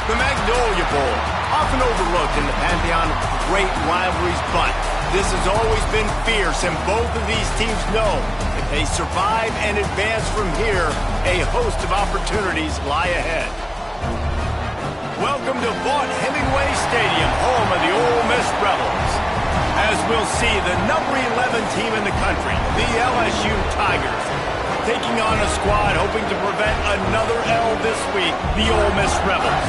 The Magnolia Bowl, often overlooked in the pantheon of great rivalries, but this has always been fierce, and both of these teams know if they survive and advance from here, a host of opportunities lie ahead. Welcome to Vaught Hemingway Stadium, home of the Ole Miss Rebels. As we'll see, the number 11 team in the country, the LSU Tigers, taking on a squad hoping to prevent another L this week, the Ole Miss Rebels.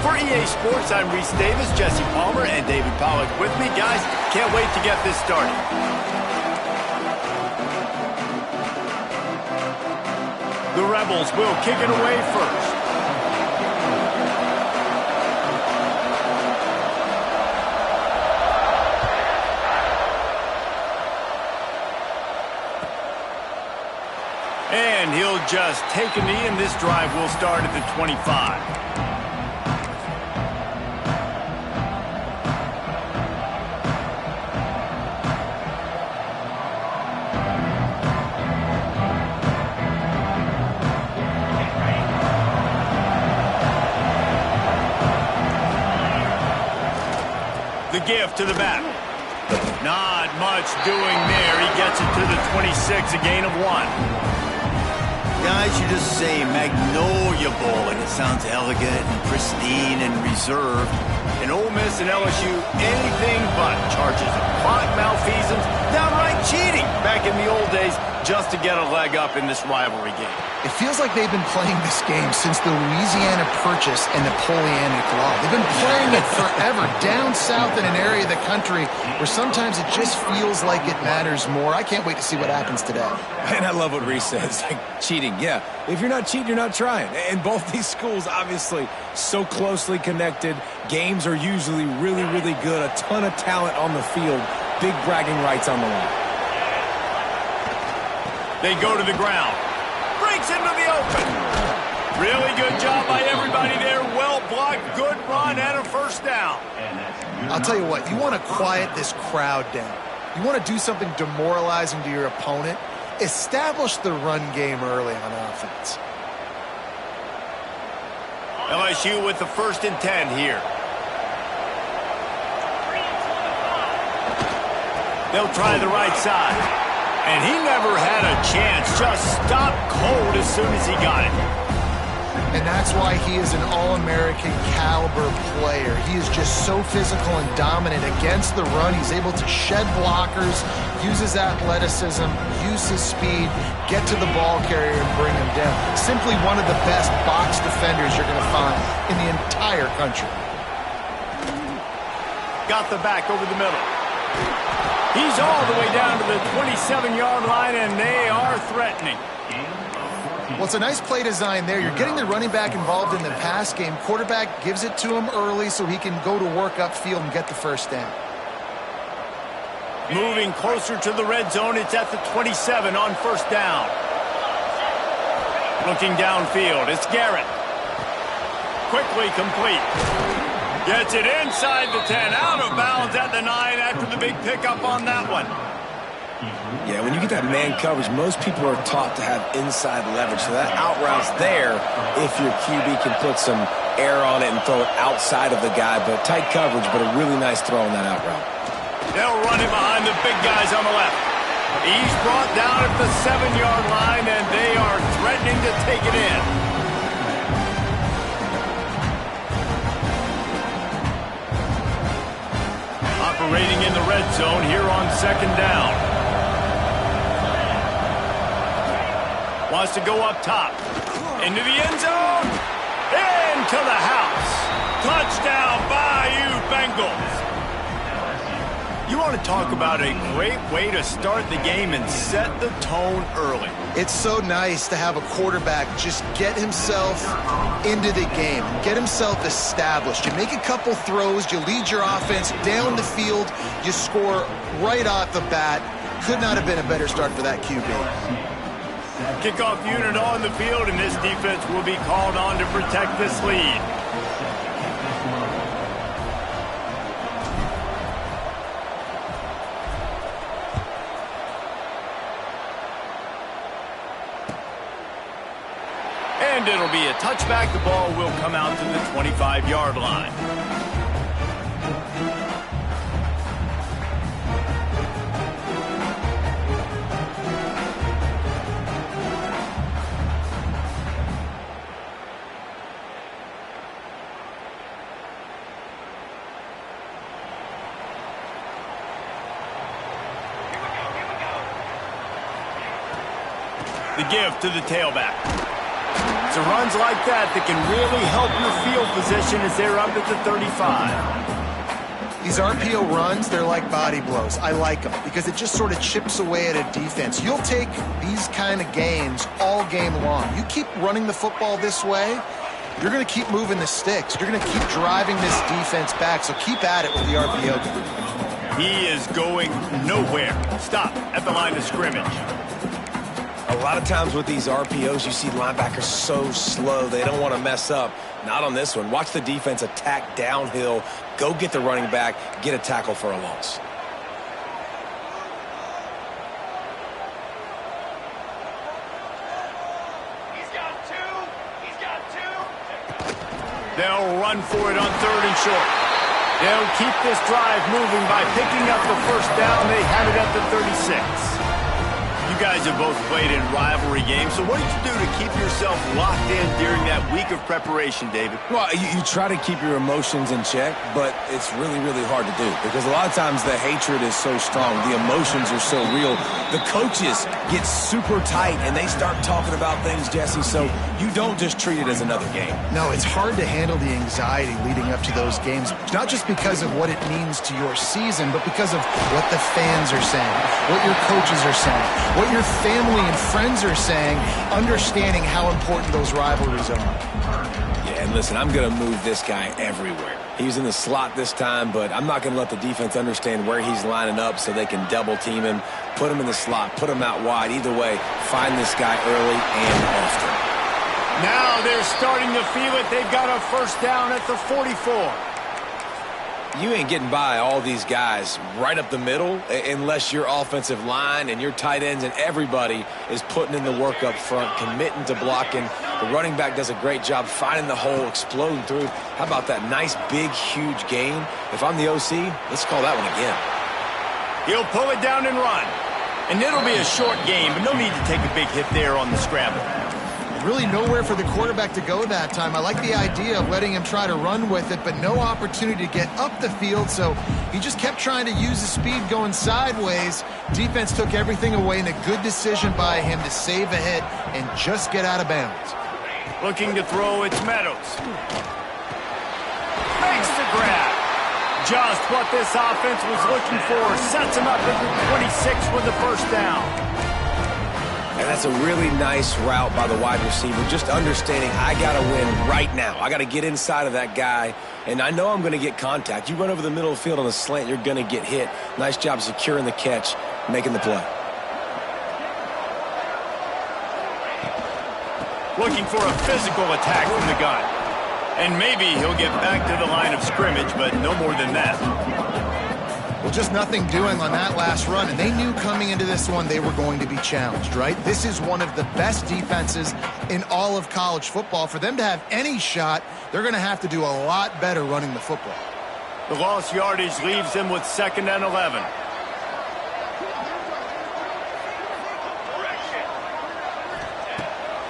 For EA Sports, I'm Reese Davis, Jesse Palmer, and David Pollack with me. Guys, can't wait to get this started. The Rebels will kick it away first. And he'll just take a knee, and this drive will start at the 25. The give to the back. Not much doing there. He gets it to the 26, a gain of 1. Guys, you just say Magnolia Bowl, and it sounds elegant and pristine and reserved. And Ole Miss and LSU, anything but charges of clock malfeasance, downright cheating back in the old days just to get a leg up in this rivalry game. It feels like they've been playing this game since the Louisiana Purchase and Napoleonic Law. They've been playing it forever, down south in an area of the country where sometimes it just feels like it matters more. I can't wait to see what happens today. And I love what Reese says, like cheating. Yeah, if you're not cheating, you're not trying. And both these schools, obviously, so closely connected. Games are usually really, really good. A ton of talent on the field. Big bragging rights on the line. They go to the ground. Breaks into the open. Really good job by everybody there. Well blocked, good run, and a first down. I'll tell you what, you want to quiet this crowd down. You want to do something demoralizing to your opponent. Establish the run game early on offense. LSU with the 1st and 10 here. They'll try the right side. And he never had a chance. Just stopped cold as soon as he got it. And that's why he is an All-American caliber player. He is just so physical and dominant against the run. He's able to shed blockers, use his athleticism, use his speed, get to the ball carrier and bring him down. Simply one of the best box defenders you're going to find in the entire country. Got the back over the middle. He's all the way down to the 27-yard line, and they are threatening. Well, it's a nice play design there. You're getting the running back involved in the pass game. Quarterback gives it to him early so he can go to work upfield and get the first down. Moving closer to the red zone. It's at the 27 on first down. Looking downfield. It's Garrett. Quickly complete. Gets it inside the 10, out of bounds at the 9 after the big pickup on that one. Yeah, when you get that man coverage, most people are taught to have inside leverage. So that out route's there if your QB can put some air on it and throw it outside of the guy. But tight coverage, but a really nice throw on that out route. They'll run it behind the big guys on the left. He's brought down at the 7-yard line, and they are threatening to take it in. Operating in the red zone here on 2nd down. Wants to go up top. Into the end zone. Into the house. Touchdown, Bayou Bengals. You want to talk about a great way to start the game and set the tone early. It's so nice to have a quarterback just get himself into the game, get himself established. You make a couple throws, you lead your offense down the field, you score right off the bat. Could not have been a better start for that QB. Kickoff unit on the field, and this defense will be called on to protect this lead. And it'll be a touchback. The ball will come out to the 25-yard line. The give to the tailback. It's the runs like that that can really help your field position as they're up at the 35. These RPO runs, they're like body blows. I like them because it just sort of chips away at a defense. You'll take these kind of games all game long. You keep running the football this way, you're going to keep moving the sticks. You're going to keep driving this defense back, so keep at it with the RPO. He is going nowhere. Stop at the line of scrimmage. A lot of times with these RPOs, you see linebackers so slow, they don't want to mess up. Not on this one. Watch the defense attack downhill, go get the running back, get a tackle for a loss. He's got two. They'll run for it on 3rd and short. They'll keep this drive moving by picking up the first down. They have it at the 36. You guys have both played in rivalry games, so what did you do to keep yourself locked in during that week of preparation, David? Well, you try to keep your emotions in check, but it's really, really hard to do because a lot of times the hatred is so strong. The emotions are so real. The coaches get super tight, and they start talking about things, Jesse, so you don't just treat it as another game. No, it's hard to handle the anxiety leading up to those games, not just because of what it means to your season, but because of what the fans are saying, what your coaches are saying, what your family and friends are saying, understanding how important those rivalries are. Yeah, and listen, I'm going to move this guy everywhere. He's in the slot this time, but I'm not going to let the defense understand where he's lining up so they can double team him, put him in the slot, put him out wide. Either way, find this guy early and often. Now they're starting to feel it. They've got a first down at the 44. You ain't getting by all these guys right up the middle unless your offensive line and your tight ends and everybody is putting in the work up front, committing to blocking. The running back does a great job finding the hole, exploding through. How about that nice, big, huge gain? If I'm the OC, let's call that one again. He'll pull it down and run. And it'll be a short game, but no need to take a big hit there on the scramble. Really nowhere for the quarterback to go that time. I like the idea of letting him try to run with it, but no opportunity to get up the field, so he just kept trying to use his speed going sideways. Defense took everything away, and a good decision by him to save a hit and just get out of bounds. Looking to throw, it's Meadows. Makes the grab. Just what this offense was looking for. Sets him up at the 26 with the first down. And that's a really nice route by the wide receiver, just understanding I got to win right now. I got to get inside of that guy, and I know I'm going to get contact. You run over the middle of the field on a slant, you're going to get hit. Nice job securing the catch, making the play. Looking for a physical attack from the gun. And maybe he'll get back to the line of scrimmage, but no more than that. Well, just nothing doing on that last run, and they knew coming into this one they were going to be challenged, right? This is one of the best defenses in all of college football. For them to have any shot, they're going to have to do a lot better running the football. The lost yardage leaves them with 2nd and 11.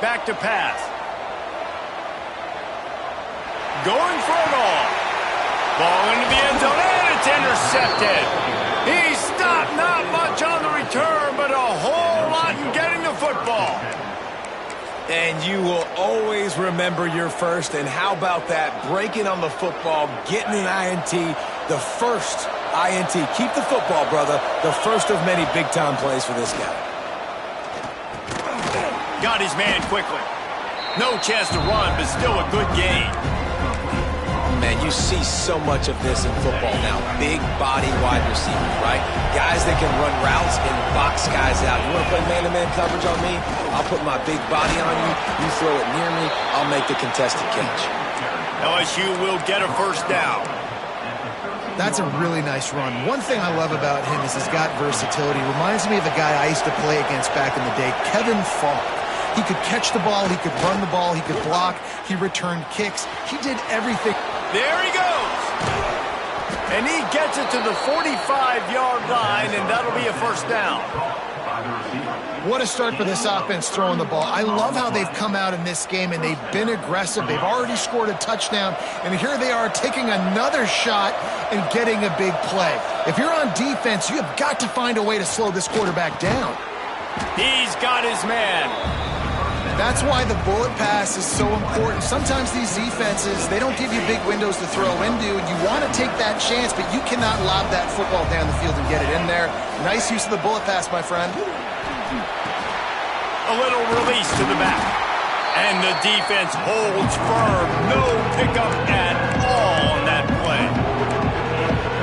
Back to pass. Going for it all. Ball into the end zone, and it's intercepted. He stopped, not much on the return, but a whole lot in getting the football. And you will always remember your first, and how about that? Breaking on the football, getting an INT, the first INT. Keep the football, brother. The first of many big-time plays for this guy. Got his man quickly. No chance to run, but still a good game. Man, you see so much of this in football now. Big body wide receivers, right? Guys that can run routes and box guys out. You want to play man-to-man coverage on me? I'll put my big body on you. You throw it near me, I'll make the contested catch. LSU will get a first down. That's a really nice run. One thing I love about him is he's got versatility. Reminds me of a guy I used to play against back in the day, Kevin Falk. He could catch the ball, he could run the ball, he could block, he returned kicks. He did everything. There he goes. And he gets it to the 45-yard line, and that'll be a first down. What a start for this offense throwing the ball. I love how they've come out in this game, and they've been aggressive. They've already scored a touchdown, and here they are taking another shot and getting a big play. If you're on defense, you have got to find a way to slow this quarterback down. He's got his man. That's why the bullet pass is so important. Sometimes these defenses, they don't give you big windows to throw into, and you want to take that chance, but you cannot lob that football down the field and get it in there. Nice use of the bullet pass, my friend. A little release to the back. And the defense holds firm. No pickup at all on that play.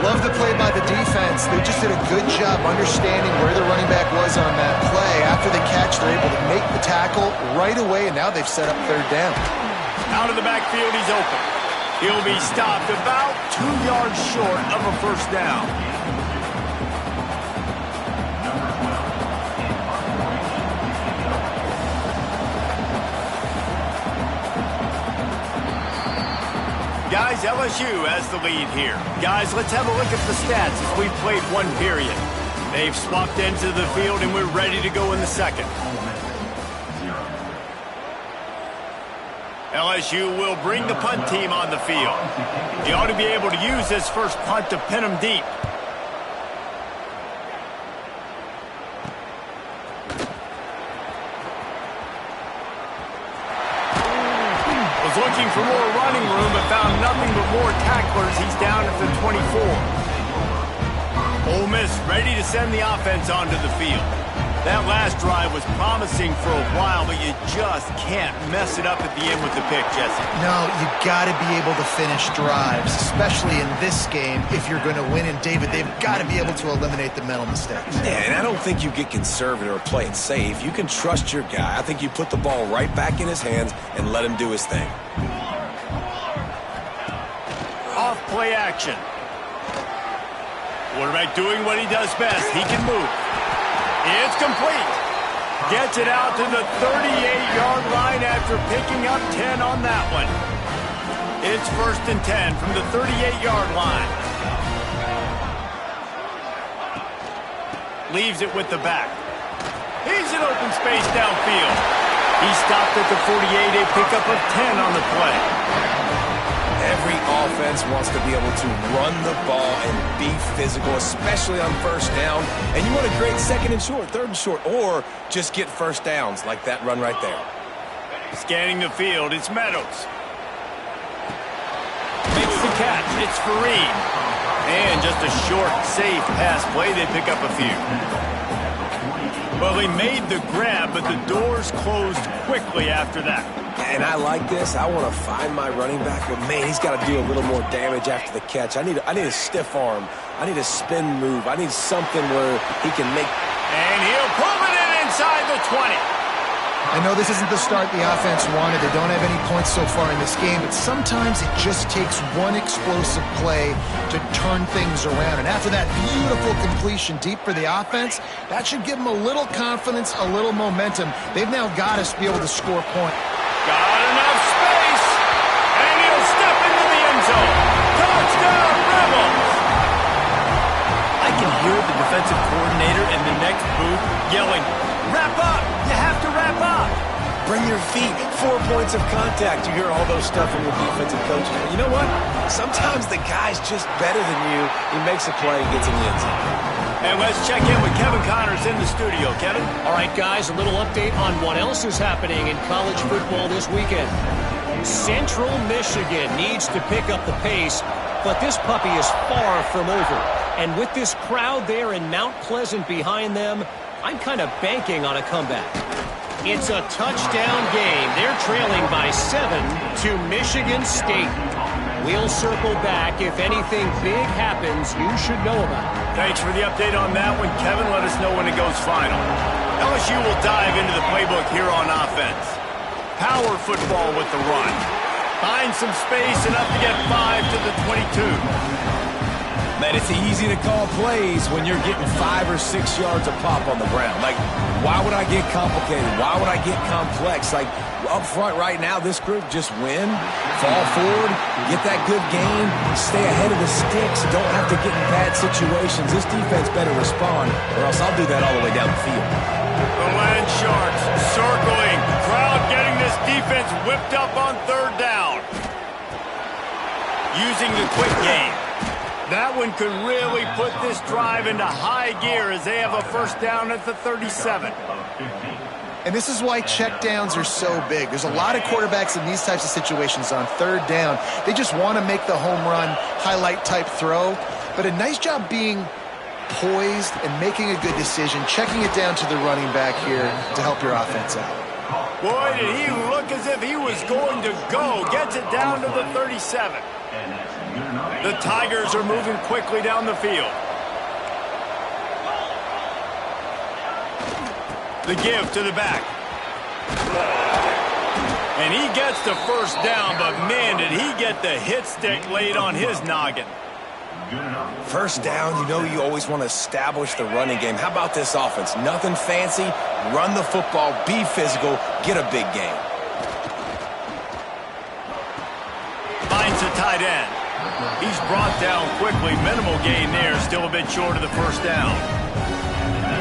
Love the play by the defense. They just did a good job understanding where the running back was on that play. After the catch, they're able to make the tackle right away, and now they've set up third down. Out of the backfield, he's open. He'll be stopped about 2 yards short of a first down. Guys, LSU has the lead here. Guys, let's have a look at the stats as we've played one period. They've swapped into the field, and we're ready to go in the second. LSU will bring the punt team on the field. He ought to be able to use this first punt to pin him deep. Looking for more running room, but found nothing but more tacklers. He's down at the 24. Ole Miss ready to send the offense onto the field. That last drive was promising for a while, but you just can't mess it up at the end with the pick, Jesse. No, you got to be able to finish drives, especially in this game if you're going to win. And, David, they've got to be able to eliminate the mental mistakes. Yeah, and I don't think you get conservative or play it safe. You can trust your guy. I think you put the ball right back in his hands and let him do his thing. Off play action. Quarterback doing what he does best. He can move. It's complete. Gets it out to the 38-yard line after picking up 10 on that one. It's 1st and 10 from the 38-yard line. Leaves it with the back. He's in open space downfield. He stopped at the 48, a pickup of 10 on the play. Every offense wants to be able to run the ball and be physical, especially on first down. And you want to create second and short, third and short, or just get first downs like that run right there. Scanning the field, it's Meadows. Makes the catch, it's Fareed. And just a short, safe pass play, they pick up a few. Well, he made the grab, but the doors closed quickly after that. And I like this. I want to find my running back, but man, he's got to do a little more damage after the catch. I need a stiff arm. I need a spin move. I need something where he can make. And he'll pull it in inside the 20. I know this isn't the start the offense wanted. They don't have any points so far in this game, but sometimes it just takes one explosive play to turn things around. And after that beautiful completion deep for the offense, that should give them a little confidence, a little momentum. They've now got us to be able to score points. Got enough space, and he'll step into the end zone. Touchdown, Rebels! I can hear the defensive coordinator in the next booth yelling, "Wrap up! You have to wrap up!" Bring your feet, 4 points of contact. You hear all those stuff from your defensive coaches. But you know what? Sometimes the guy's just better than you. He makes a play and gets in the end zone. And let's check in with Kevin Connors in the studio. Kevin? All right, guys, a little update on what else is happening in college football this weekend. Central Michigan needs to pick up the pace, but this puppy is far from over. And with this crowd there in Mount Pleasant behind them, I'm kind of banking on a comeback. It's a touchdown game. They're trailing by 7 to Michigan State. We'll circle back. If anything big happens, you should know about it. Thanks for the update on that one, Kevin. Let us know when it goes final. LSU will dive into the playbook here on offense. Power football with the run. Find some space, enough to get 5 to the 22. Man, it's easy to call plays when you're getting 5 or 6 yards a pop on the ground. Like, why would I get complicated? Why would I get complex? Like, up front right now, this group just win, fall forward, get that good gain, stay ahead of the sticks, don't have to get in bad situations. This defense better respond, or else I'll do that all the way down the field. The Land Sharks circling. Crowd getting this defense whipped up on third down. Using the quick game. That one could really put this drive into high gear as they have a first down at the 37. And this is why checkdowns are so big. There's a lot of quarterbacks in these types of situations on third down. They just want to make the home run, highlight type throw. But a nice job being poised and making a good decision, checking it down to the running back here to help your offense out. Boy, did he look as if he was going to go. Gets it down to the 37. The Tigers are moving quickly down the field. The give to the back. And he gets the first down, but man, did he get the hit stick laid on his noggin. First down, you know you always want to establish the running game. How about this offense? Nothing fancy. Run the football, be physical, get a big gain. Finds a tight end. He's brought down quickly. Minimal gain there. Still a bit short of the first down.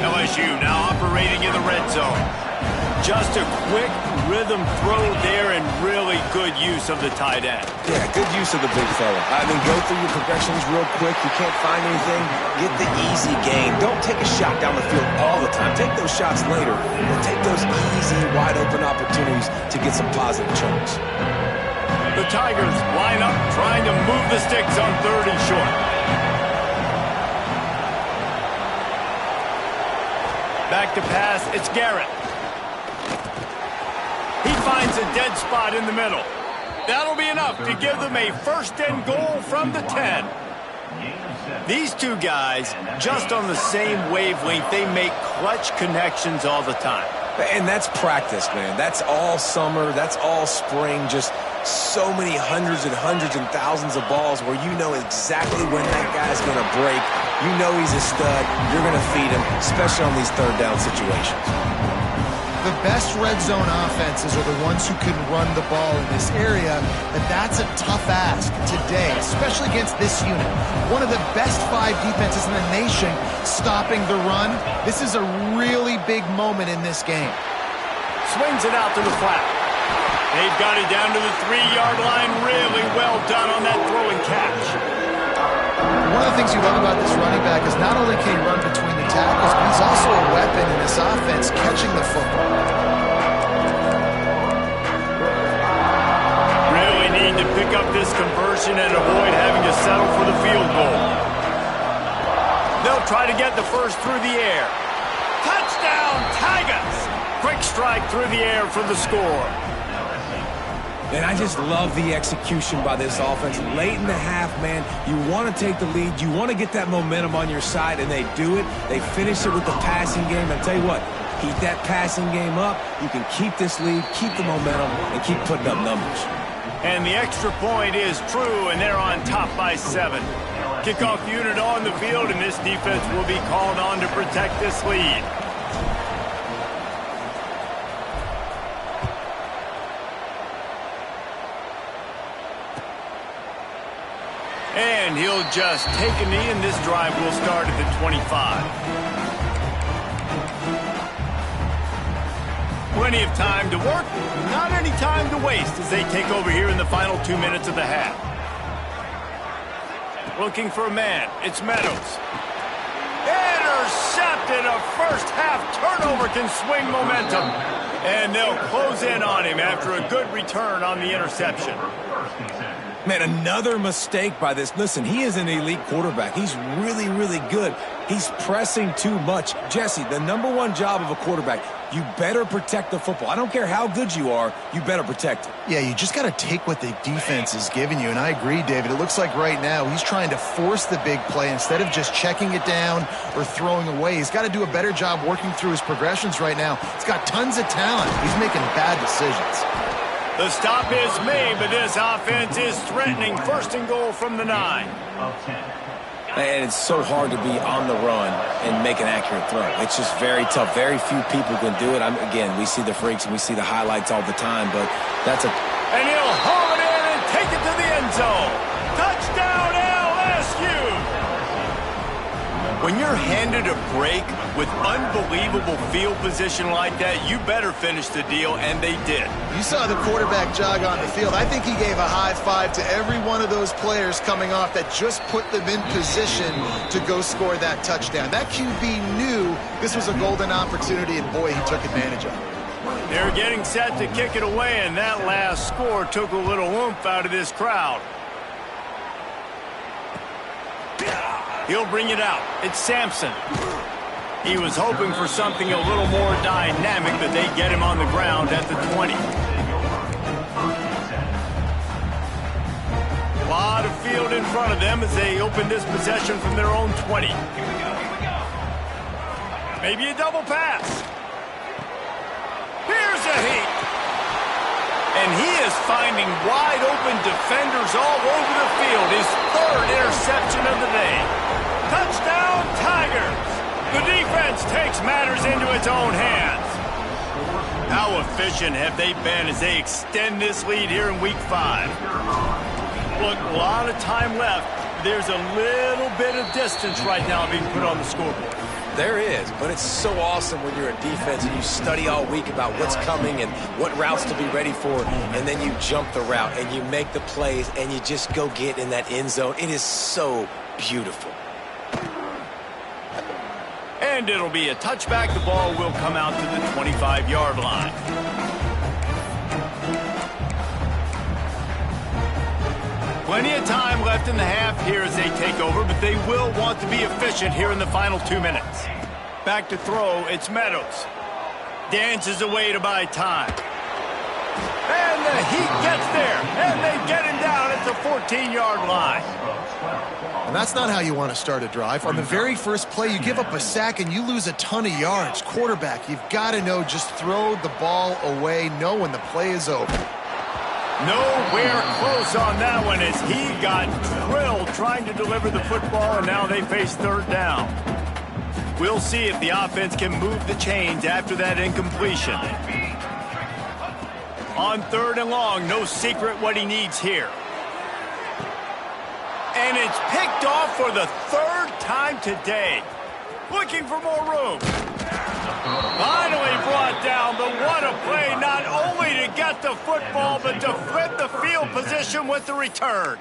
LSU now operating in the red zone. Just a quick rhythm throw there and really good use of the tight end. Yeah, good use of the big fella. I mean, go through your progressions real quick. You can't find anything. Get the easy gain. Don't take a shot down the field all the time. Take those shots later. But take those easy, wide-open opportunities to get some positive chunks. The Tigers line up trying to move the sticks on third and short. Back to pass, it's Garrett. He finds a dead spot in the middle. That'll be enough to give them a first and goal from the 10. These two guys, just on the same wavelength, they make clutch connections all the time. And that's practice, man. That's all summer. That's all spring. Just so many hundreds and thousands of balls where you know exactly when that guy's going to break. You know he's a stud. You're going to feed him, especially on these third down situations. The best red zone offenses are the ones who can run the ball in this area, but that's a tough ask today, especially against this unit. One of the best 5 defenses in the nation stopping the run. This is a really big moment in this game. Swings it out to the flat. They've got it down to the 3-yard line. Really well done on that throw and catch. One of the things you love about this running back is not only can he run between the tackles, but he's also a weapon in this offense catching the football. Really need to pick up this conversion and avoid having to settle for the field goal. They'll try to get the first through the air. Touchdown, Tigers! Quick strike through the air for the score. And I just love the execution by this offense. Late in the half, man, you want to take the lead. You want to get that momentum on your side, and they do it. They finish it with the passing game. And I'll tell you what, keep that passing game up. You can keep this lead, keep the momentum, and keep putting up numbers. And the extra point is true, and they're on top by 7. Kickoff unit on the field, and this defense will be called on to protect this lead. And he'll just take a knee, and this drive will start at the 25. Plenty of time to work, not any time to waste as they take over here in the final 2 minutes of the half. Looking for a man, it's Meadows. Intercepted, a first half turnover can swing momentum. And they'll close in on him after a good return on the interception. Man, another mistake by this. Listen, he is an elite quarterback. He's really, really good. He's pressing too much. Jesse, the #1 job of a quarterback, you better protect the football. I don't care how good you are, you better protect it. Yeah, you just got to take what the defense is giving you, and I agree, David. It looks like right now he's trying to force the big play instead of just checking it down or throwing away. He's got to do a better job working through his progressions right now. He's got tons of talent. He's making bad decisions. The stop is made, but this offense is threatening first and goal from the 9. And it's so hard to be on the run and make an accurate throw. It's just very tough. Very few people can do it. Again, we see the freaks and we see the highlights all the time, but that's a... And he'll haul it in and take it to the end zone. Touchdown, LSU! When you're handed a break with unbelievable field position like that, you better finish the deal, and they did. You saw the quarterback jog on the field. I think he gave a high five to every one of those players coming off that just put them in position to go score that touchdown. That QB knew this was a golden opportunity, and boy, he took advantage of it. They're getting set to kick it away, and that last score took a little oomph out of this crowd. He'll bring it out. It's Sampson. He was hoping for something a little more dynamic, but they get him on the ground at the 20. A lot of field in front of them as they open this possession from their own 20. Maybe a double pass. Here's a heat. And he is finding wide-open defenders all over the field. His third interception of the day. Touchdown, Tigers! The defense takes matters into its own hands. How efficient have they been as they extend this lead here in Week 5? Look, a lot of time left. There's a little bit of distance right now being put on the scoreboard. There is, but it's so awesome when you're a defense and you study all week about what's coming and what routes to be ready for, and then you jump the route and you make the plays and you just go get in that end zone. It is so beautiful. And it'll be a touchback. The ball will come out to the 25-yard line. Plenty of time left in the half here as they take over, but they will want to be efficient here in the final 2 minutes. Back to throw, it's Meadows. Dances away to buy time. And the Heat gets there, and they get him down at the 14-yard line. And that's not how you want to start a drive. On the very first play, you give up a sack and you lose a ton of yards. Quarterback, you've got to know, just throw the ball away, know when the play is over. Nowhere close on that one as he got drilled trying to deliver the football, and now they face third down. We'll see if the offense can move the chains after that incompletion. On third and long, no secret what he needs here. And it's picked off for the third time today. Looking for more room. Finally brought down, but what a play, not only to get the football, but to flip the field position with the return.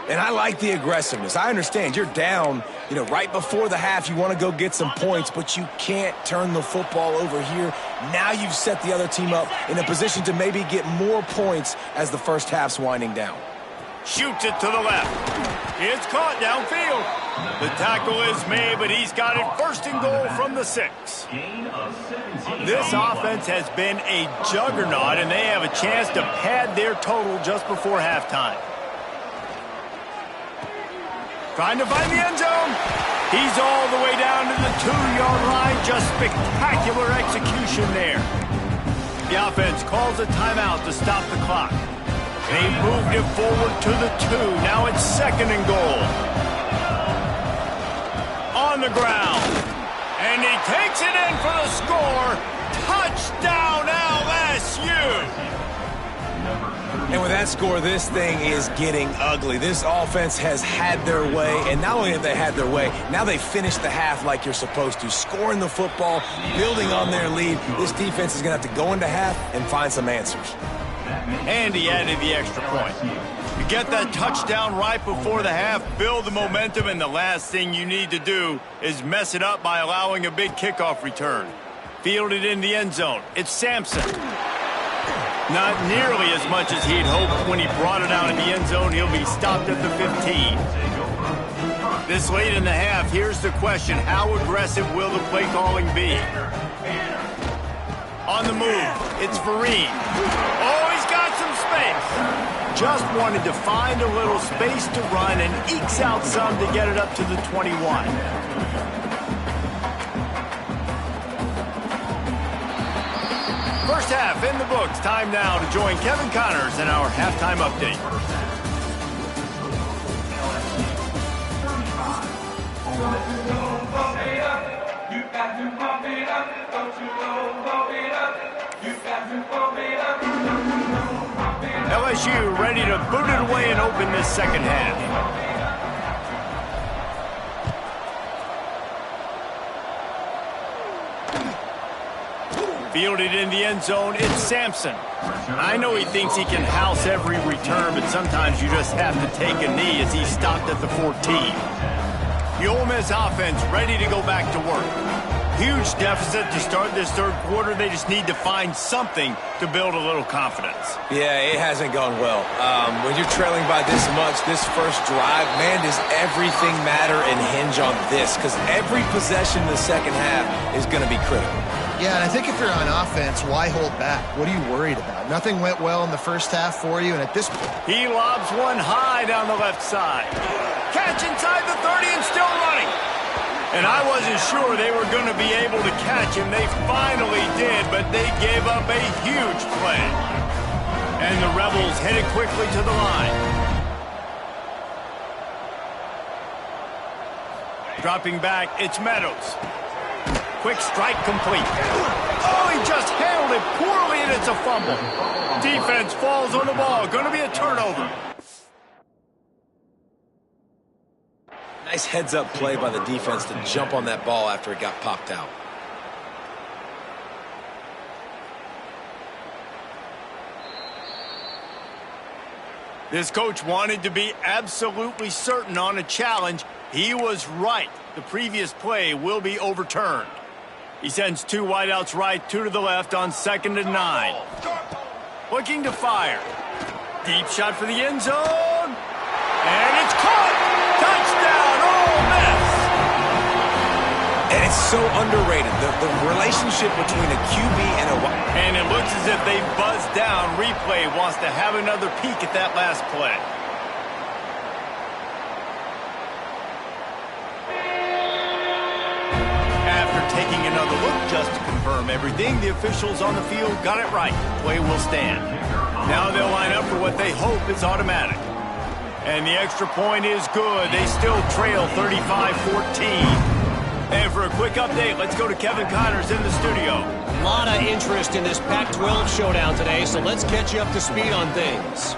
And I like the aggressiveness. I understand you're down, right before the half. You want to go get some points, but you can't turn the football over here. Now you've set the other team up in a position to maybe get more points as the first half's winding down. Shoots it to the left. It's caught downfield. The tackle is made, but he's got it first and goal from the 6. This offense has been a juggernaut, and they have a chance to pad their total just before halftime. Trying to find the end zone. He's all the way down to the 2-yard line. Just spectacular execution there. The offense calls a timeout to stop the clock. They moved it forward to the 2. Now it's second and goal. On the ground. And he takes it in for the score. Touchdown, LSU. And with that score, this thing is getting ugly. This offense has had their way, and not only have they had their way, now they finished the half like you're supposed to, scoring the football, building on their lead. This defense is going to have to go into half and find some answers. And he added the extra point. You get that touchdown right before the half, build the momentum, and the last thing you need to do is mess it up by allowing a big kickoff return. Fielded in the end zone. It's Sampson. Not nearly as much as he'd hoped when he brought it out in the end zone. He'll be stopped at the 15. This late in the half, here's the question. How aggressive will the play calling be? On the move, it's Vereen. Oh, he's got some space. Just wanted to find a little space to run and ekes out some to get it up to the 21. First half in the books. Time now to join Kevin Connors in our halftime update. LSU ready to boot it away and open this second half. Fielded in the end zone, it's Sampson. I know he thinks he can house every return, but sometimes you just have to take a knee as he stopped at the 14. The Ole Miss offense ready to go back to work. Huge deficit to start this third quarter. They just need to find something to build a little confidence. Yeah, it hasn't gone well. When you're trailing by this much, this first drive, man, does everything matter and hinge on this? Because every possession in the second half is going to be critical. Yeah, and I think if you're on offense, why hold back? What are you worried about? Nothing went well in the first half for you, and at this point... He lobs one high down the left side. Catch inside the 30 and still running. And I wasn't sure they were going to be able to catch him. They finally did, but they gave up a huge play. And the Rebels headed quickly to the line. Dropping back, it's Meadows. Quick strike complete. Oh, he just handled it poorly, and it's a fumble. Defense falls on the ball. Going to be a turnover. Nice heads-up play by the defense to jump on that ball after it got popped out. This coach wanted to be absolutely certain on a challenge. He was right. The previous play will be overturned. He sends two wideouts right, two to the left on 2nd and 9. Looking to fire. Deep shot for the end zone. And it's caught. Touchdown, Ole Miss. And it's so underrated, the relationship between a QB and a... And it looks as if they buzzed down. Replay wants to have another peek at that last play. Taking another look just to confirm everything, the officials on the field got it right. Play will stand. Now they'll line up for what they hope is automatic. And the extra point is good. They still trail 35-14. And for a quick update, let's go to Kevin Connors in the studio. A lot of interest in this Pac-12 showdown today, so let's catch you up to speed on things.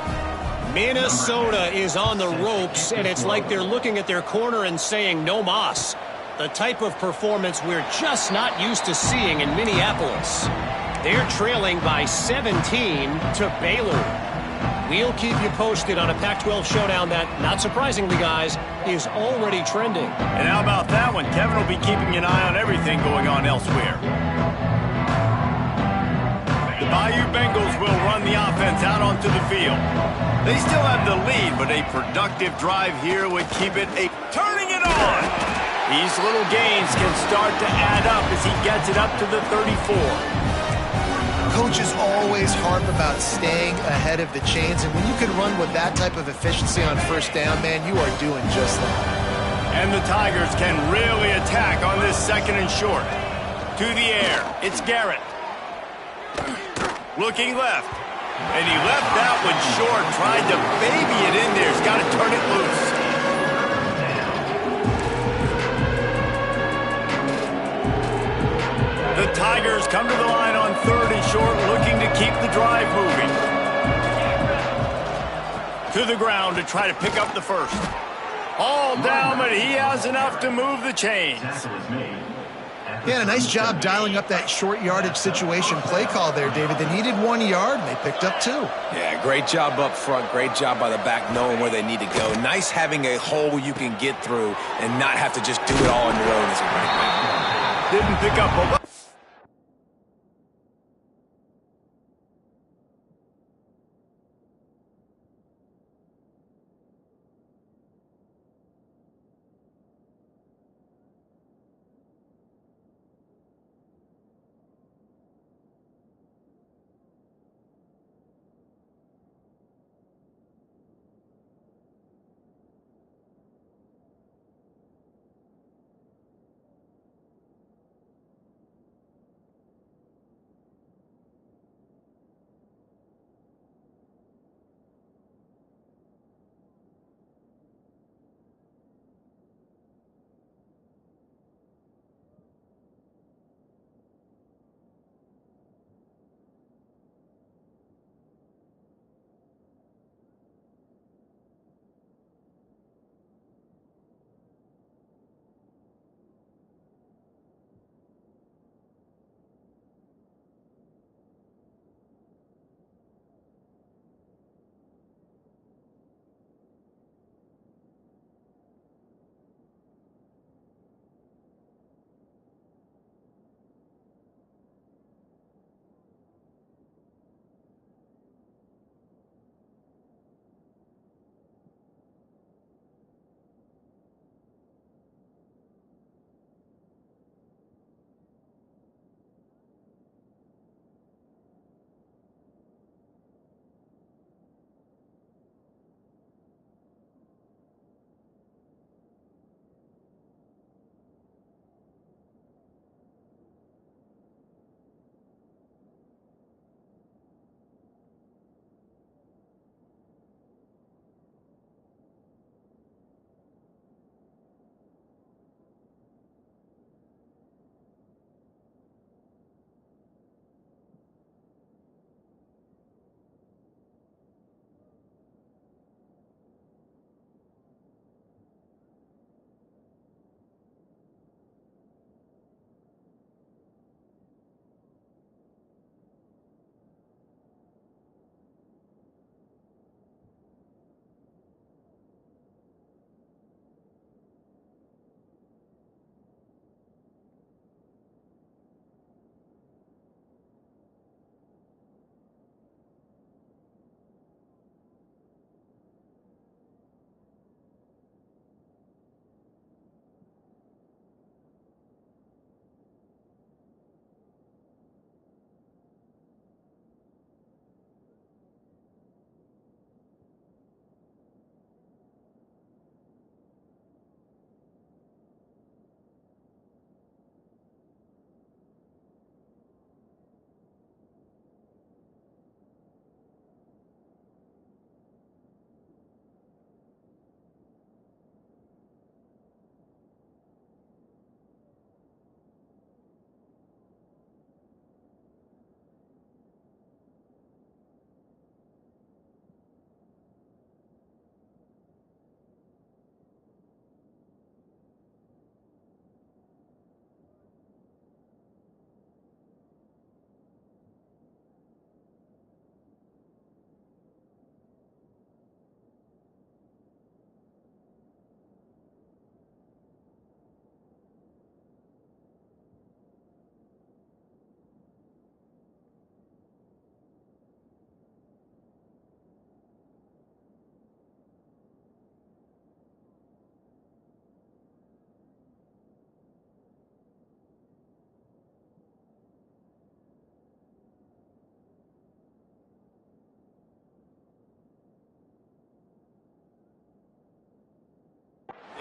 Minnesota is on the ropes, and it's like they're looking at their corner and saying, no mas. The type of performance we're just not used to seeing in Minneapolis. They're trailing by 17 to Baylor. We'll keep you posted on a Pac-12 showdown that, not surprisingly, guys, is already trending. And how about that one? Kevin will be keeping an eye on everything going on elsewhere. The Bayou Bengals will run the offense out onto the field. They still have the lead, but a productive drive here would keep it turning it on. These little gains can start to add up as he gets it up to the 34. Coaches always harp about staying ahead of the chains, and when you can run with that type of efficiency on first down, man, you are doing just that. And the Tigers can really attack on this 2nd and short. To the air, it's Garrett. Looking left. And he left that one short, tried to baby it in there. He's got to turn it loose. The Tigers come to the line on 3rd and short, looking to keep the drive moving. To the ground to try to pick up the first. All down, but he has enough to move the chains. Yeah, a nice job dialing up that short yardage situation play call there, David. They needed 1 yard, and they picked up 2. Yeah, great job up front. Great job by the back knowing where they need to go. Nice having a hole you can get through and not have to just do it all on your own as a running back. Didn't pick up a...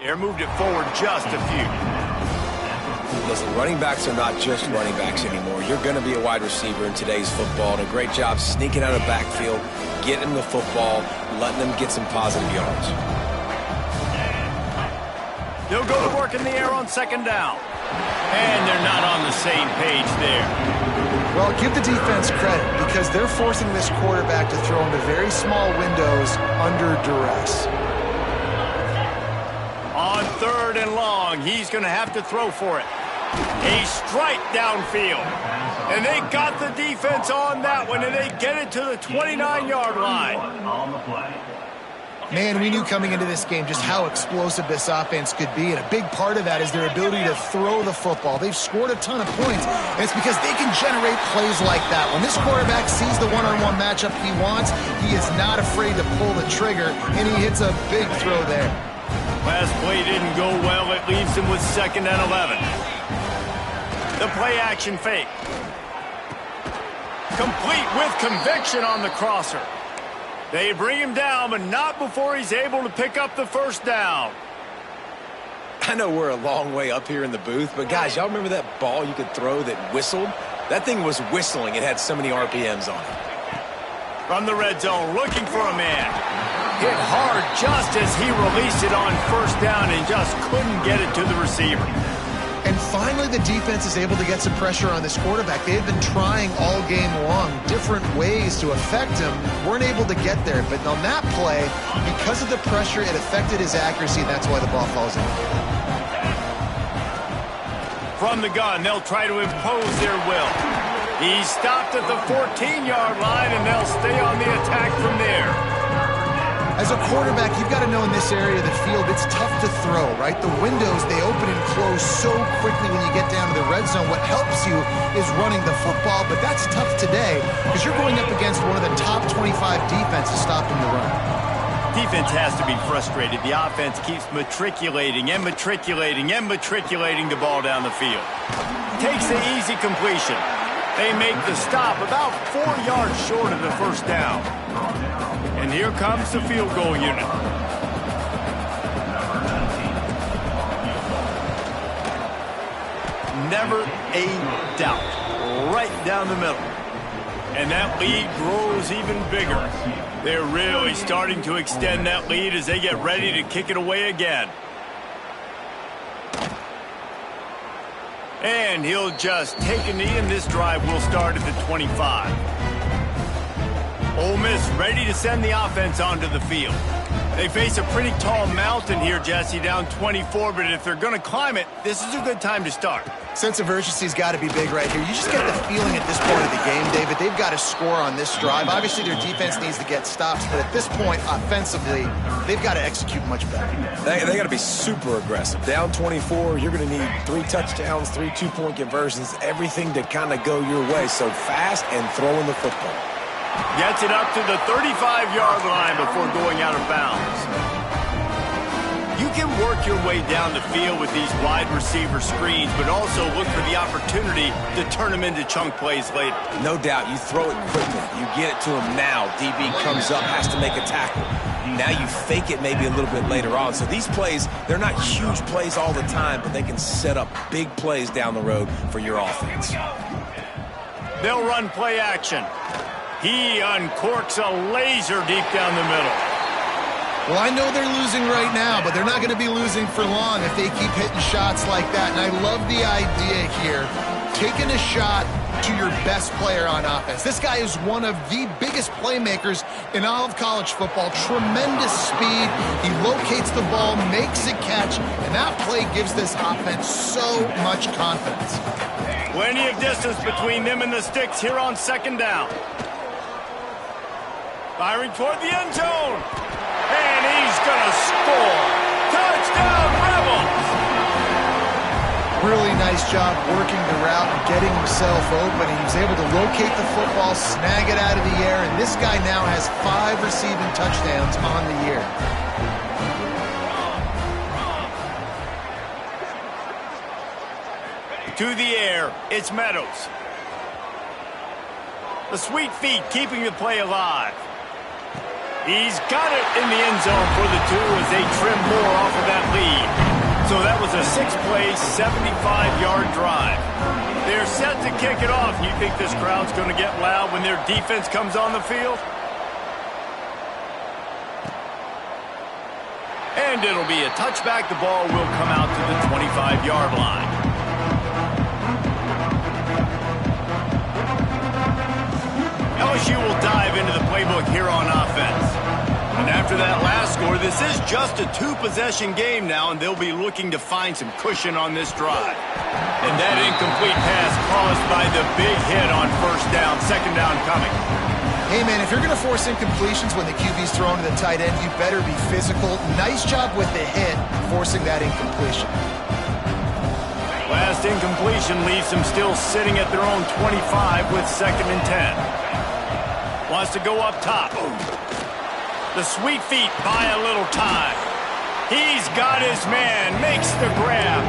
Air moved it forward just a few. Listen, running backs are not just running backs anymore. You're going to be a wide receiver in today's football, and a great job sneaking out of the backfield, getting the football, letting them get some positive yards. They'll go to work in the air on second down. And they're not on the same page there. Well, give the defense credit because they're forcing this quarterback to throw into very small windows under duress. On 3rd and long, he's going to have to throw for it. A strike downfield. And they got the defense on that one, and they get it to the 29-yard line. Man, we knew coming into this game just how explosive this offense could be, and a big part of that is their ability to throw the football. They've scored a ton of points, and it's because they can generate plays like that. When this quarterback sees the one-on-one matchup he wants, he is not afraid to pull the trigger, and he hits a big throw there. Last play didn't go well. It leaves him with 2nd and 11. The play-action fake. Complete with conviction on the crosser. They bring him down, but not before he's able to pick up the first down. I know we're a long way up here in the booth, but guys, y'all remember that ball you could throw that whistled? That thing was whistling. It had so many RPMs on it. From the red zone, looking for a man. Hit hard just as he released it on first down and just couldn't get it to the receiver. And finally, the defense is able to get some pressure on this quarterback. They've been trying all game long different ways to affect him. Weren't able to get there. But on that play, because of the pressure, it affected his accuracy, and that's why the ball falls in. From the gun, they'll try to impose their will. He's stopped at the 14-yard line, and they'll stay on the attack from there. As a quarterback, you've got to know in this area of the field, it's tough to throw, right? The windows, they open and close so quickly when you get down to the red zone. What helps you is running the football, but that's tough today because you're going up against one of the top 25 defenses stopping the run. Defense has to be frustrated. The offense keeps matriculating and matriculating and matriculating the ball down the field. Takes the easy completion. They make the stop about 4 yards short of the first down. And here comes the field goal unit. Never a doubt. Right down the middle. And that lead grows even bigger. They're really starting to extend that lead as they get ready to kick it away again. And he'll just take a knee, and this drive will start at the 25. Ole Miss ready to send the offense onto the field. They face a pretty tall mountain here, Jesse, down 24, but if they're going to climb it, this is a good time to start. Sense of urgency's got to be big right here. You just get the feeling at this point of the game, David, they've got to score on this drive. Obviously, their defense needs to get stops, but at this point, offensively, they've got to execute much better. They got to be super aggressive. Down 24, you're going to need 3 touchdowns, 3 two-point conversions, everything to kind of go your way. So fast and throwing the football. Gets it up to the 35-yard line before going out of bounds. You can work your way down the field with these wide receiver screens, but also look for the opportunity to turn them into chunk plays later. No doubt. You throw it quickly. You get it to him now. DB comes up, has to make a tackle. Now you fake it maybe a little bit later on. So these plays, they're not huge plays all the time, but they can set up big plays down the road for your offense. They'll run play action. He uncorks a laser deep down the middle. Well, I know they're losing right now, but they're not going to be losing for long if they keep hitting shots like that. And I love the idea here, taking a shot to your best player on offense. This guy is one of the biggest playmakers in all of college football. Tremendous speed. He locates the ball, makes a catch, and that play gives this offense so much confidence. Plenty of distance between them and the sticks here on second down. Firing toward the end zone. And he's going to score. Touchdown, Rebels! Really nice job working the route and getting himself open. He was able to locate the football, snag it out of the air, and this guy now has 5 receiving touchdowns on the year. To the air, it's Meadows. The sweet feet keeping the play alive. He's got it in the end zone for the 2 as they trim more off of that lead. So that was a 6-play, 75-yard drive. They're set to kick it off. You think this crowd's going to get loud when their defense comes on the field? And it'll be a touchback. The ball will come out to the 25-yard line. LSU will dive into the playbook here on offense. And after that last score, this is just a 2-possession game now, and they'll be looking to find some cushion on this drive. And that incomplete pass caused by the big hit on first down, second down coming. Hey, man, if you're going to force incompletions when the QB's thrown to the tight end, you better be physical. Nice job with the hit, forcing that incompletion. Last incompletion leaves them still sitting at their own 25 with 2nd and 10. Wants to go up top. The sweet feet buy a little time. He's got his man, makes the grab.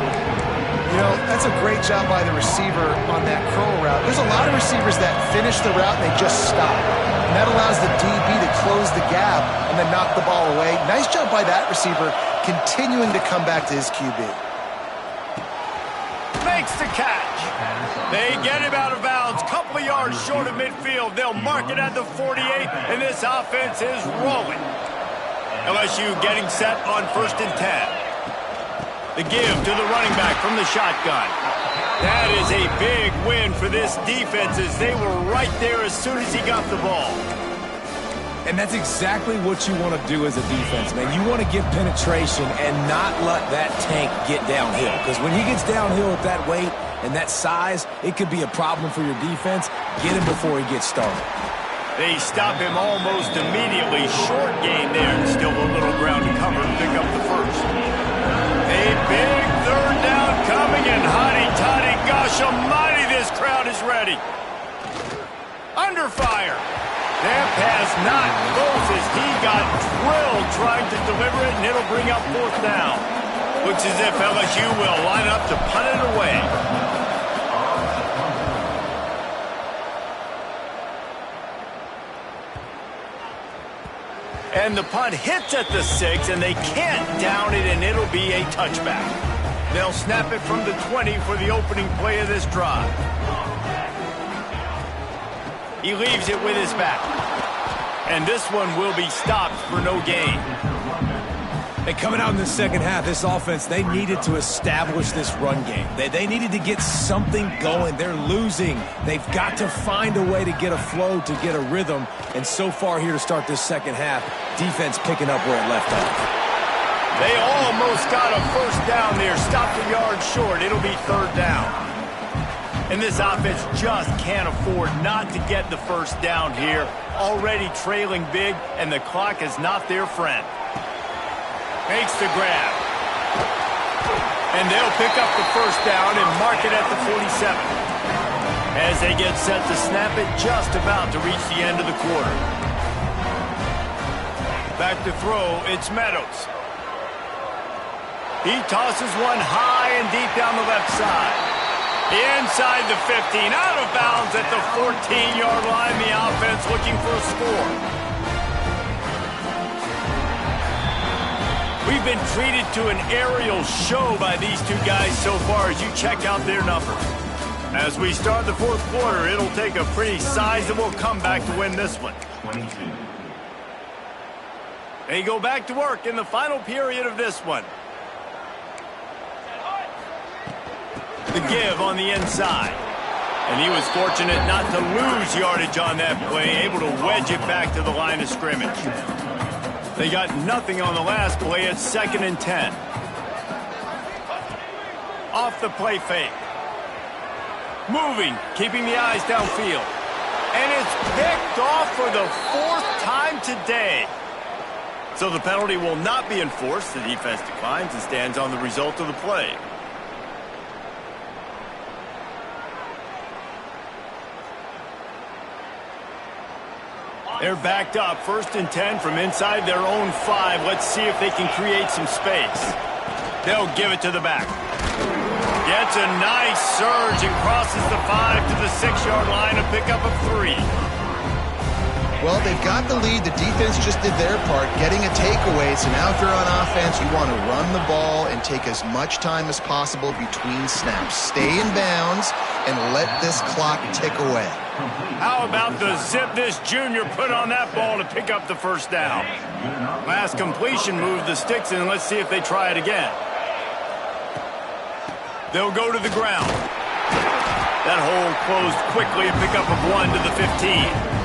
You know, that's a great job by the receiver on that curl route. There's a lot of receivers that finish the route and they just stop. And that allows the DB to close the gap and then knock the ball away. Nice job by that receiver continuing to come back to his QB. Makes the catch. They get him out of bounds, couple of yards short of midfield. They'll mark it at the 48, and this offense is rolling. LSU getting set on 1st and 10. The give to the running back from the shotgun. That is a big win for this defense as they were right there as soon as he got the ball. And that's exactly what you want to do as a defense, man. You want to get penetration and not let that tank get downhill. Because when he gets downhill at that weight and that size, it could be a problem for your defense. Get him before he gets started. They stop him almost immediately. Short gain there, and still a little ground to cover to pick up the first. A big 3rd down coming, and hotty-toddy, gosh almighty, this crowd is ready. Under fire. That pass not close as he got drilled trying to deliver it, and it'll bring up 4th down. Looks as if LSU will line up to punt it away. And the punt hits at the 6, and they can't down it, and it'll be a touchback. They'll snap it from the 20 for the opening play of this drive. He leaves it with his back. And this one will be stopped for no gain. And coming out in the second half, this offense, they needed to establish this run game. They needed to get something going. They're losing. They've got to find a way to get a flow, to get a rhythm. And so far here to start this second half, defense picking up where it left off. They almost got a first down there. Stopped a yard short. It'll be 3rd down. And this offense just can't afford not to get the first down here. Already trailing big, and the clock is not their friend. Makes the grab. And they'll pick up the first down and mark it at the 47. As they get set to snap it, just about to reach the end of the quarter. Back to throw, it's Meadows. He tosses one high and deep down the left side. Inside the 15, out of bounds at the 14-yard line. The offense looking for a score. We've been treated to an aerial show by these two guys so far as you check out their numbers. As we start the 4th quarter, it'll take a pretty sizable comeback to win this one. They go back to work in the final period of this one. The give on the inside. And he was fortunate not to lose yardage on that play, able to wedge it back to the line of scrimmage. They got nothing on the last play at 2nd and 10. Off the play fake. Moving, keeping the eyes downfield. And it's picked off for the 4th time today. So the penalty will not be enforced. The defense declines and stands on the result of the play. They're backed up, 1st and 10 from inside their own 5. Let's see if they can create some space. They'll give it to the back. Gets a nice surge and crosses the 5 to the 6-yard line, a pickup of 3. Well, they've got the lead. The defense just did their part, getting a takeaway. So now if you're on offense, you want to run the ball and take as much time as possible between snaps. Stay in bounds and let this clock tick away. How about the zip this junior put on that ball to pick up the first down? Last completion moved the sticks in. Let's see if they try it again. They'll go to the ground. That hole closed quickly, a pickup of 1 to the 15.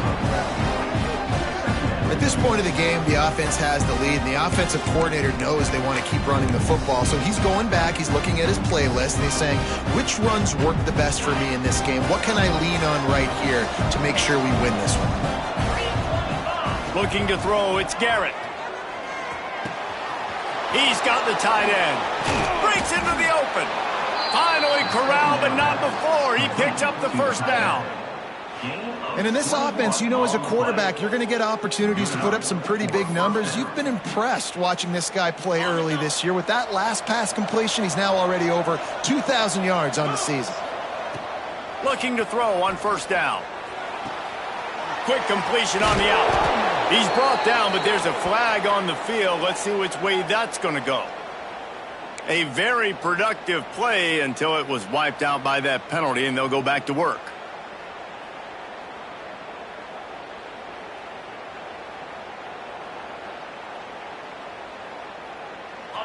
At this point of the game, the offense has the lead, and the offensive coordinator knows they want to keep running the football. So he's going back, he's looking at his playlist, and he's saying, which runs work the best for me in this game? What can I lean on right here to make sure we win this one? Looking to throw, it's Garrett. He's got the tight end. Breaks into the open. Finally corralled, but not before. He picked up the first down. And in this offense, you know, as a quarterback, you're going to get opportunities to put up some pretty big numbers. You've been impressed watching this guy play early this year. With that last pass completion, he's now already over 2,000 yards on the season. Looking to throw on first down. Quick completion on the out. He's brought down, but there's a flag on the field. Let's see which way that's going to go. A very productive play until it was wiped out by that penalty, and they'll go back to work.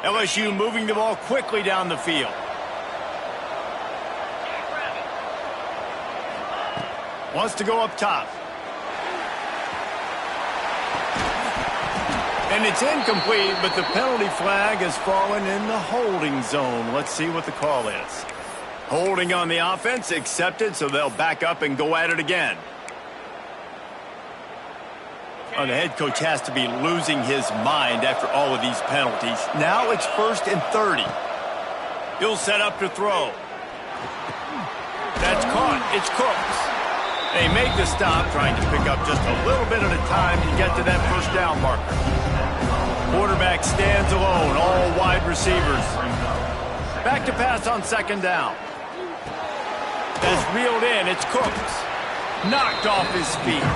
LSU moving the ball quickly down the field. Wants to go up top. And it's incomplete, but the penalty flag has fallen in the holding zone. Let's see what the call is. Holding on the offense, accepted, so they'll back up and go at it again. Oh, the head coach has to be losing his mind after all of these penalties. Now it's 1st and 30. He'll set up to throw. That's caught. It's Cooks. They make the stop, trying to pick up just a little bit at a time to get to that first down marker. Quarterback stands alone, all wide receivers. Back to pass on second down. That's reeled in. It's Cooks. Knocked off his feet.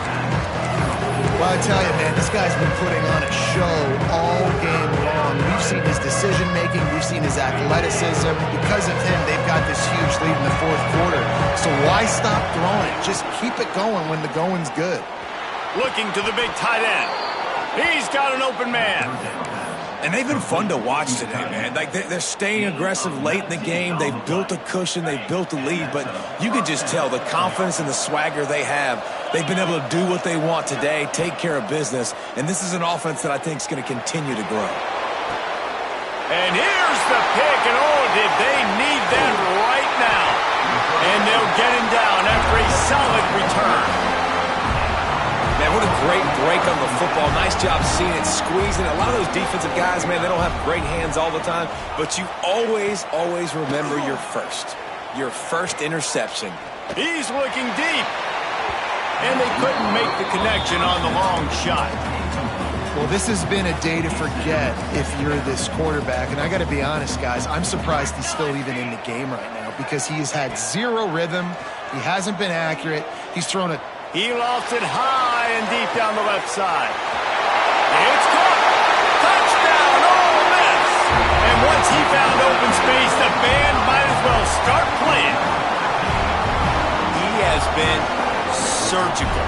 Well, I tell you, man, this guy's been putting on a show all game long. We've seen his decision-making. We've seen his athleticism. Because of him, they've got this huge lead in the fourth quarter. So why stop throwing it? Just keep it going when the going's good. Looking to the big tight end. He's got an open man. And they've been fun to watch today, man. Like, they're staying aggressive late in the game. They've built a cushion. They've built a lead. But you can just tell the confidence and the swagger they have. They've been able to do what they want today, take care of business. And this is an offense that I think is going to continue to grow. And here's the pick. And, oh, did they need that right now. And they'll get him down after a solid return. Man, what a great break on the football. Nice job seeing it, squeezing. A lot of those defensive guys, man, they don't have great hands all the time, but you always, always remember your first interception. He's looking deep. And they couldn't make the connection on the long shot. Well, this has been a day to forget if you're this quarterback. And I got to be honest, guys, I'm surprised he's still even in the game right now because he's had zero rhythm. He hasn't been accurate. He's thrown a... He lost it high and deep down the left side. It's caught. Touchdown, Ole Miss. And once he found open space, the band might as well start playing. He has been surgical.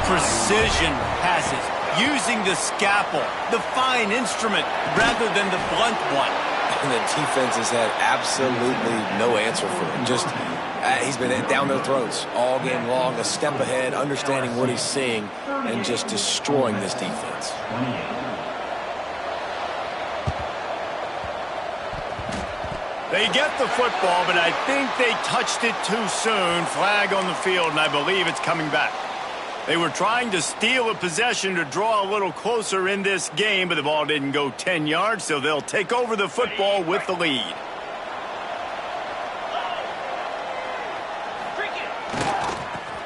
Precision passes. Using the scalpel, the fine instrument, rather than the blunt one. And the defense has had absolutely no answer for him. Just... he's been down their throats all game long, a step ahead, understanding what he's seeing, and just destroying this defense. They get the football, but I think they touched it too soon. Flag on the field, and I believe it's coming back. They were trying to steal a possession to draw a little closer in this game, but the ball didn't go 10 yards, so they'll take over the football with the lead.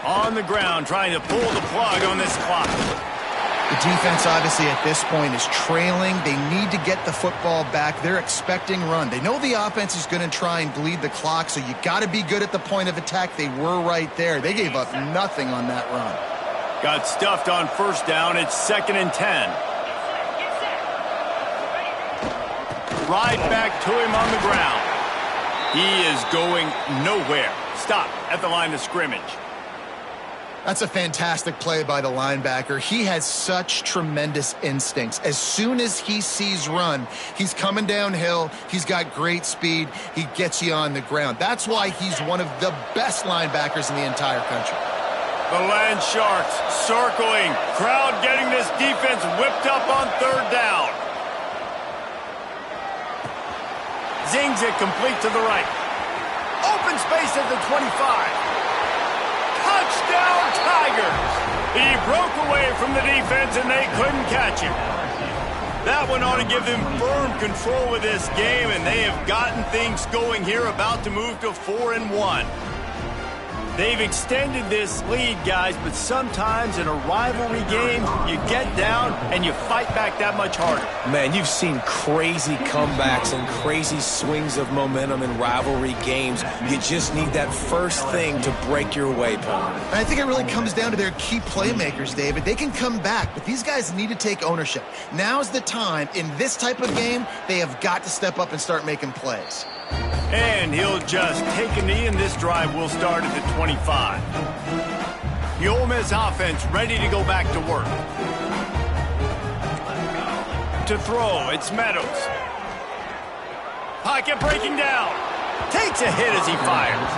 On the ground, trying to pull the plug on this clock. The defense, obviously, at this point is trailing. They need to get the football back. They're expecting run. They know the offense is going to try and bleed the clock, so you got to be good at the point of attack. They were right there. They gave up nothing on that run. Got stuffed on first down. It's 2nd and 10. Right back to him on the ground. He is going nowhere. Stop at the line of scrimmage. That's a fantastic play by the linebacker. He has such tremendous instincts. As soon as he sees run, he's coming downhill. He's got great speed. He gets you on the ground. That's why he's one of the best linebackers in the entire country. The Land Sharks circling. Crowd getting this defense whipped up on 3rd down. Zings it complete to the right. Open space at the 25. Touchdown, Tigers! He broke away from the defense, and they couldn't catch him. That one ought to give them firm control of this game, and they have gotten things going here, about to move to 4-1. They've extended this lead, guys, but sometimes in a rivalry game, you get down and you fight back that much harder. Man, you've seen crazy comebacks and crazy swings of momentum in rivalry games. You just need that first thing to break your way, Paul. And I think it really comes down to their key playmakers, David. They can come back, but these guys need to take ownership. Now's the time. In this type of game, they have got to step up and start making plays. And he'll just take a knee, and this drive will start at the 25. The Ole Miss offense ready to go back to work. To throw, it's Meadows. Pocket breaking down. Takes a hit as he fires.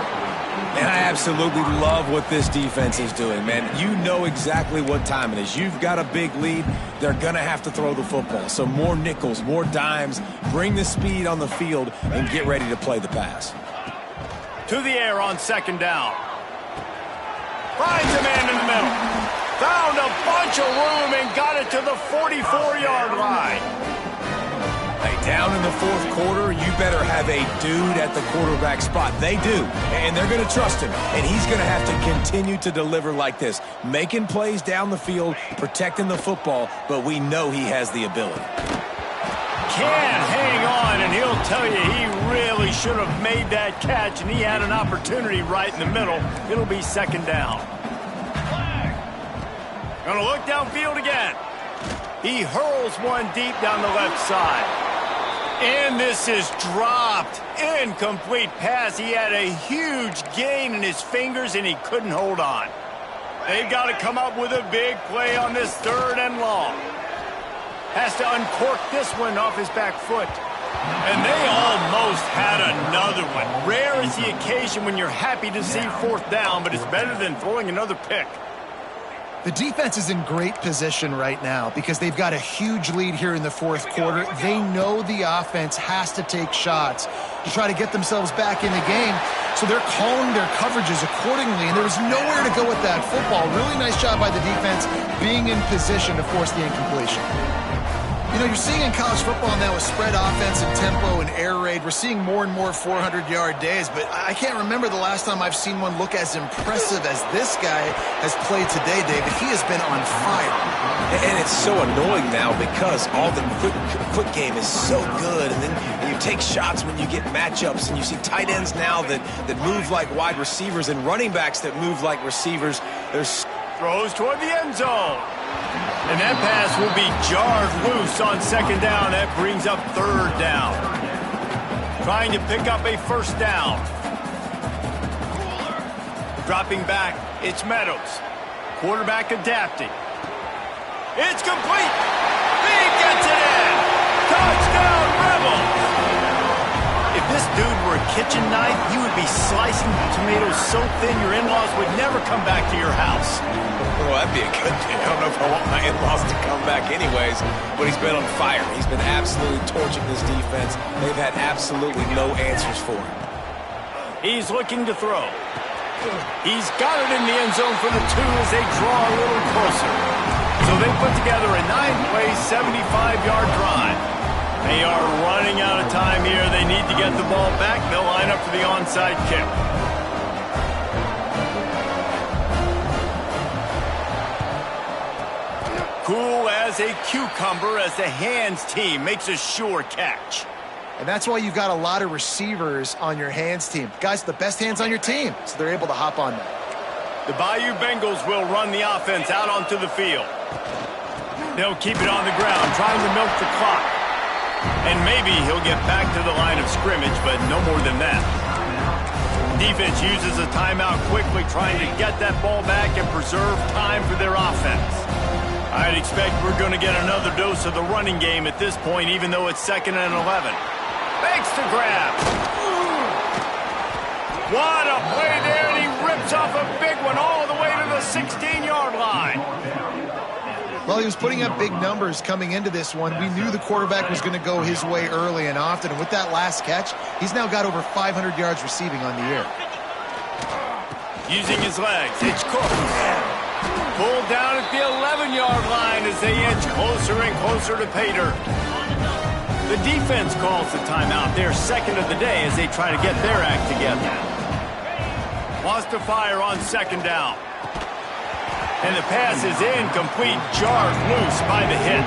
And I absolutely love what this defense is doing, man. You know exactly what time it is. You've got a big lead. They're going to have to throw the football. So more nickels, more dimes, bring the speed on the field, and get ready to play the pass. To the air on 2nd down. Finds a man in the middle. Found a bunch of room and got it to the 44-yard line. Hey, down in the 4th quarter, you better have a dude at the quarterback spot. They do, and they're going to trust him. And he's going to have to continue to deliver like this, making plays down the field, protecting the football, but we know he has the ability. Can't hang on, and he'll tell you he really should have made that catch, and he had an opportunity right in the middle. It'll be 2nd down. Gonna look downfield again. He hurls one deep down the left side. And this is dropped. Incomplete pass. He had a huge gain in his fingers, and he couldn't hold on. They've got to come up with a big play on this 3rd and long. Has to uncork this one off his back foot. And they almost had another one. Rare is the occasion when you're happy to see 4th down, but it's better than throwing another pick. The defense is in great position right now because they've got a huge lead here in the 4th quarter. They know the offense has to take shots to try to get themselves back in the game, so they're calling their coverages accordingly, and there was nowhere to go with that football. Really nice job by the defense being in position to force the incompletion. You know, you're seeing in college football now with spread offense and tempo and air raid, we're seeing more and more 400-yard days, but I can't remember the last time I've seen one look as impressive as this guy has played today, David. He has been on fire. And it's so annoying now because all the quick game is so good, and then you take shots when you get matchups, and you see tight ends now that move like wide receivers and running backs that move like receivers. There's throws toward the end zone. And that pass will be jarred loose on 2nd down. That brings up 3rd down. Trying to pick up a 1st down. Dropping back, it's Meadows. Quarterback adapting. It's complete. He gets it in. Touchdown, Rebels. If this dude were a kitchen knife, you would be slicing tomatoes so thin your in-laws would never come back to your house. Well, that'd be a good thing. I don't know if I want my in-laws to come back anyways, but he's been on fire. He's been absolutely torching this defense. They've had absolutely no answers for him. He's looking to throw. He's got it in the end zone for the 2 as they draw a little closer. So they put together a 9-play, 75-yard drive. They are running out of time here. They need to get the ball back. They'll line up for the onside kick. Cool as a cucumber as the hands team makes a sure catch. And that's why you've got a lot of receivers on your hands team. Guys, the best hands on your team, so they're able to hop on that. The Bayou Bengals will run the offense out onto the field. They'll keep it on the ground, trying to milk the clock. And maybe he'll get back to the line of scrimmage, but no more than that. Defense uses a timeout quickly, trying to get that ball back and preserve time for their offense. I'd expect we're going to get another dose of the running game at this point, even though it's 2nd and 11. Makes the grab. What a play there, and he rips off a big one all the way to the 16-yard line. Well, he was putting up big numbers coming into this one. We knew the quarterback was going to go his way early and often. And with that last catch, he's now got over 500 yards receiving on the year. Using his legs, it's Cook. Pulled down at the 11-yard line as they inch closer and closer to pay dirt. The defense calls the timeout. They're 2nd of the day as they try to get their act together. Wants to fire on 2nd down. And the pass is incomplete, jarred loose by the hit.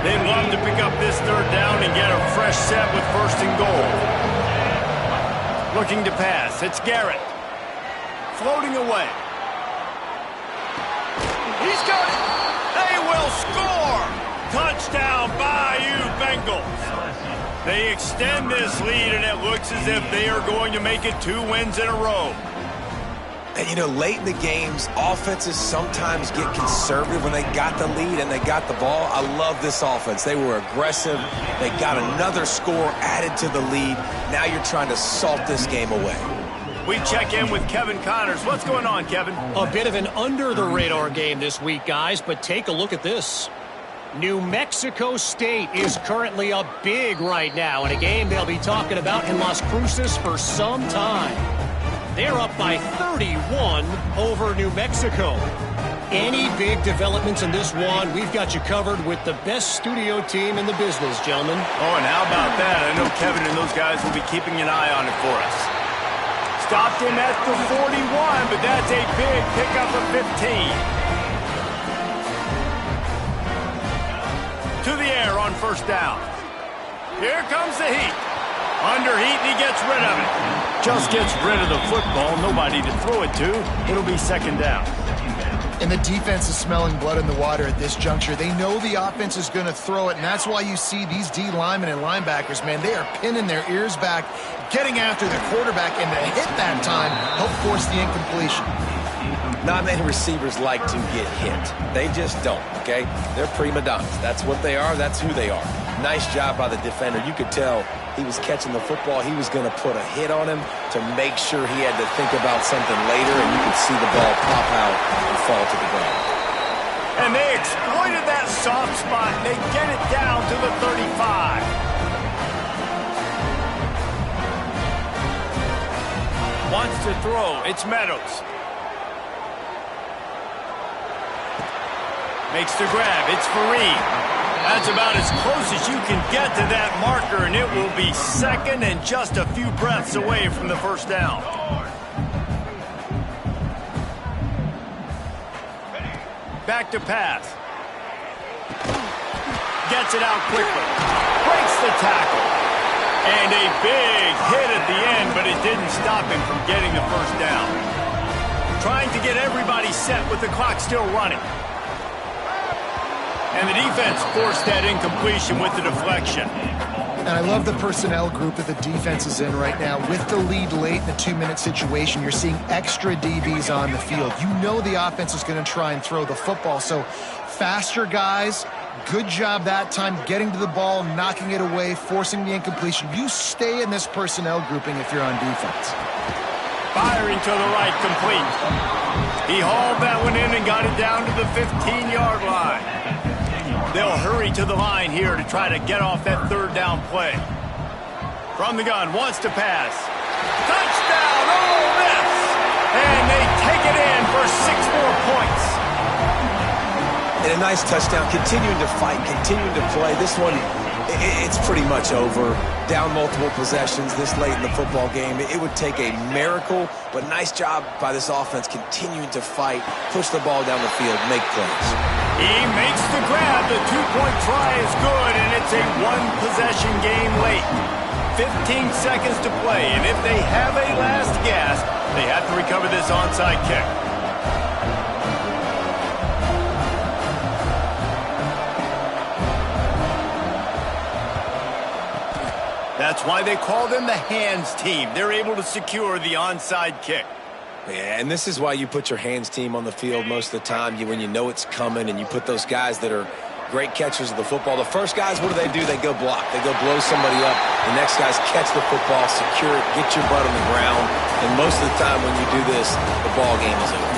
They'd love to pick up this 3rd down and get a fresh set with 1st and goal. Looking to pass, it's Garrett. Floating away. He's got it. They will score. Touchdown, Bayou Bengals. They extend this lead, and it looks as if they are going to make it 2 wins in a row. And, you know, late in the games, offenses sometimes get conservative when they got the lead and they got the ball. I love this offense. They were aggressive. They got another score added to the lead. Now you're trying to salt this game away. We check in with Kevin Connors. What's going on, Kevin? A bit of an under-the-radar game this week, guys, but take a look at this. New Mexico State is currently up big right now in a game they'll be talking about in Las Cruces for some time. They're up by 31 over New Mexico. Any big developments in this one, we've got you covered with the best studio team in the business, gentlemen. Oh, and how about that? I know Kevin and those guys will be keeping an eye on it for us. Stopped him at the 41, but that's a big pickup of 15. To the air on 1st down. Here comes the heat. Under heat, and he gets rid of it. Just gets rid of the football. Nobody to throw it to. It'll be 2nd down. And the defense is smelling blood in the water at this juncture. They know the offense is going to throw it, and that's why you see these D linemen and linebackers, man, they are pinning their ears back, getting after the quarterback, and the hit that time helped force the incompletion. Not many receivers like to get hit. They just don't, okay? They're prima donnas. That's what they are. That's who they are. Nice job by the defender. You could tell he was catching the football. He was going to put a hit on him to make sure he had to think about something later, and you could see the ball pop out and fall to the ground. And they exploited that soft spot. They get it down to the 35. Wants to throw. It's Meadows. Makes the grab. It's Fareed. That's about as close as you can get to that marker, and it will be 2nd and just a few breaths away from the 1st down. Back to pass. Gets it out quickly. Breaks the tackle. And a big hit at the end, but it didn't stop him from getting the 1st down. Trying to get everybody set with the clock still running. And the defense forced that incompletion with the deflection. And I love the personnel group that the defense is in right now. With the lead late in the 2-minute situation, you're seeing extra DBs on the field. You know the offense is going to try and throw the football. So faster guys, good job that time getting to the ball, knocking it away, forcing the incompletion. You stay in this personnel grouping if you're on defense. Firing to the right, complete. He hauled that one in and got it down to the 15-yard line. They'll hurry to the line here to try to get off that 3rd down play. From the gun, wants to pass. Touchdown, Ole Miss! And they take it in for 6 more points. And a nice touchdown, continuing to fight, continuing to play. This one, it's pretty much over. Down multiple possessions this late in the football game. It would take a miracle, but nice job by this offense continuing to fight, push the ball down the field, make plays. He makes the grab. The 2-point try is good, and it's a 1-possession game late. 15 seconds to play, and if they have a last gasp, they have to recover. this onside kick. That's why they call them the hands team. They're able to secure the onside kick. Yeah, and this is why you put your hands team on the field most of the time when you know it's coming, and you put those guys that are great catchers of the football. The first guys, what do? They go block. They go blow somebody up. The next guys catch the football, secure it, get your butt on the ground. And most of the time when you do this, the ball game is over.